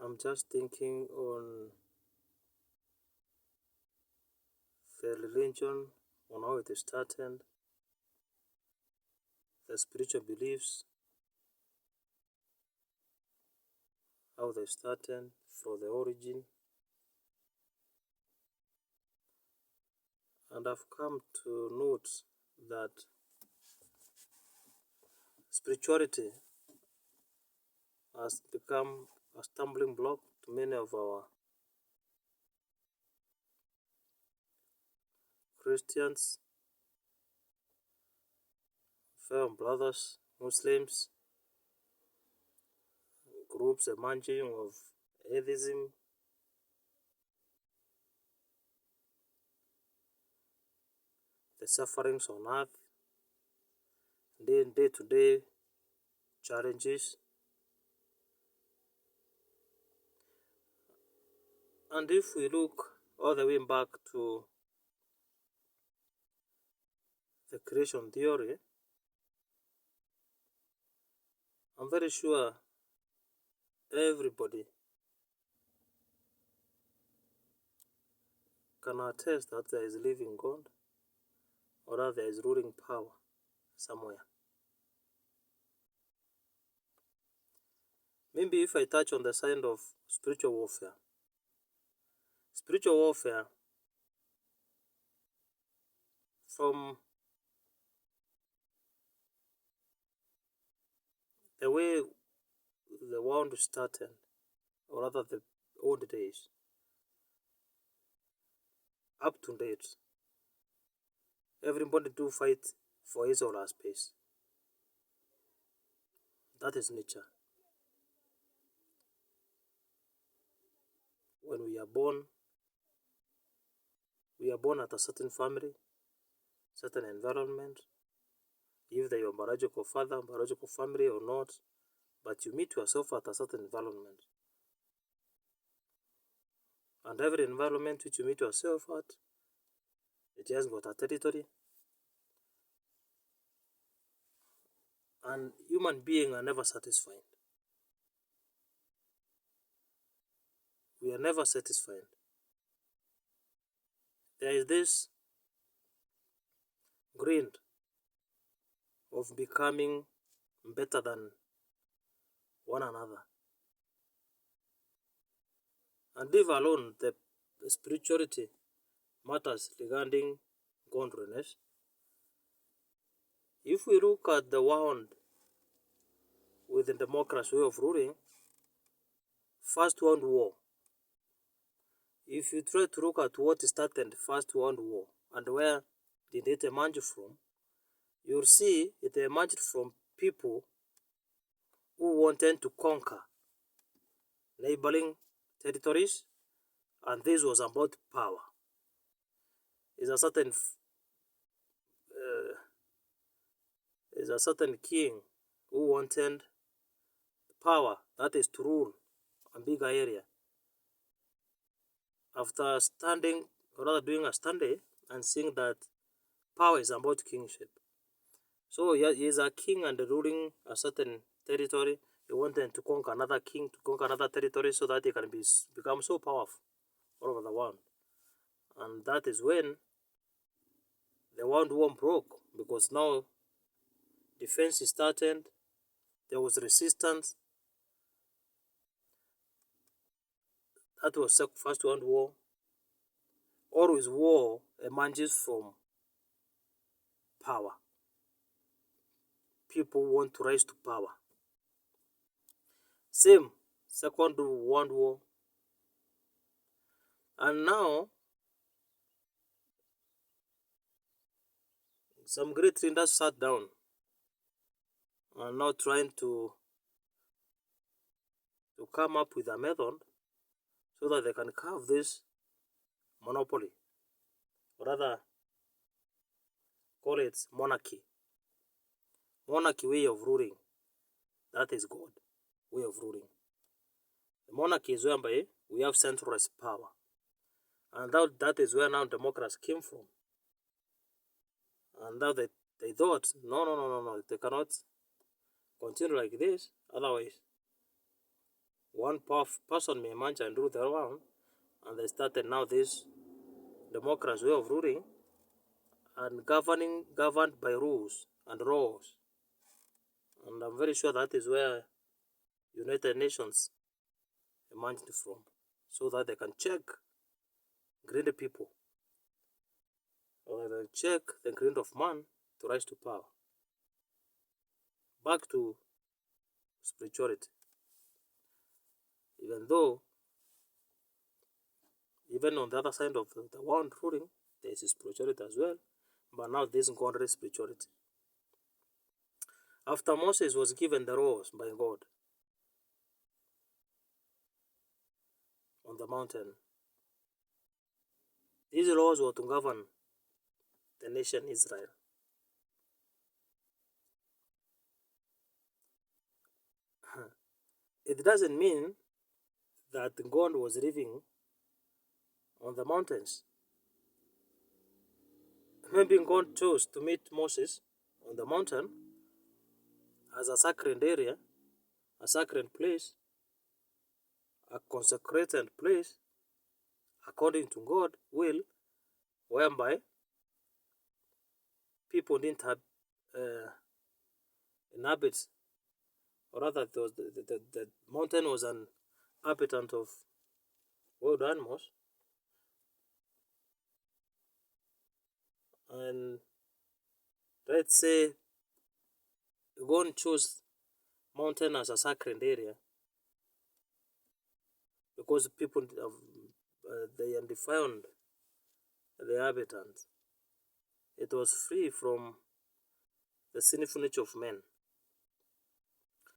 I'm just thinking on the religion, on how it started, the spiritual beliefs, how they started, from the origin. And I've come to note that spirituality has become a stumbling block to many of our Christians, fellow brothers, Muslims, groups emerging of atheism, the sufferings on earth, day-to-day challenges. And if we look all the way back to the creation theory, I'm very sure everybody can attest that there is a living God or that there is ruling power somewhere. Maybe if I touch on the side of spiritual warfare. Spiritual warfare, from the way the world started, or rather the old days, up to date, everybody do fight for his or her space. That is nature. When we are born at a certain family, certain environment, either your biological father, biological family or not, but you meet yourself at a certain environment. And every environment which you meet yourself at, it has got a territory. And human beings are never satisfied. We are never satisfied. There is this grind of becoming better than one another. And leave alone the spirituality matters regarding godliness. If we look at the world with the democracy way of ruling, First World War, if you try to look at what started the First World War and where did it emerge from, you'll see it emerged from people who wanted to conquer neighboring territories, and this was about power. Is a certain king who wanted power, that is to rule a bigger area. After standing, or rather doing a study and seeing that power is about kingship. So he is a king and ruling a certain territory. He wanted to conquer another king, to conquer another territory so that he can become so powerful all over the world. And that is when the World War broke, because now defense started, there was resistance. That was the First World War. Always war emerges from power. People want to rise to power. Same, Second World War. And now, some great leaders sat down and now trying to come up with a method so that they can carve this monopoly, or rather call it monarchy. Monarchy way of ruling, that is God way of ruling. The monarchy is whereby we have centralized power, and that is where now democracy came from. And now they thought, no, they cannot continue like this, otherwise one person may manage and rule the world, and they started now this democracy way of ruling and governed by rules and laws. And I'm very sure that is where United Nations emerged from, so that they can check greedy people, or they check the greed of man to rise to power. Back to spirituality. Even though, even on the other side of the world ruling, there is spirituality as well, but now this is godly spirituality. After Moses was given the laws by God on the mountain, these laws were to govern the nation Israel. It doesn't mean that God was living on the mountains. Maybe God chose to meet Moses on the mountain as a sacred area, a sacred place, a consecrated place, according to God's will, whereby people didn't have inhabit, or rather the mountain was an inhabitant of wild animals. And let's say God chose mountain as a sacred area because people have, they defined the inhabitants. It was free from the sinful nature of men.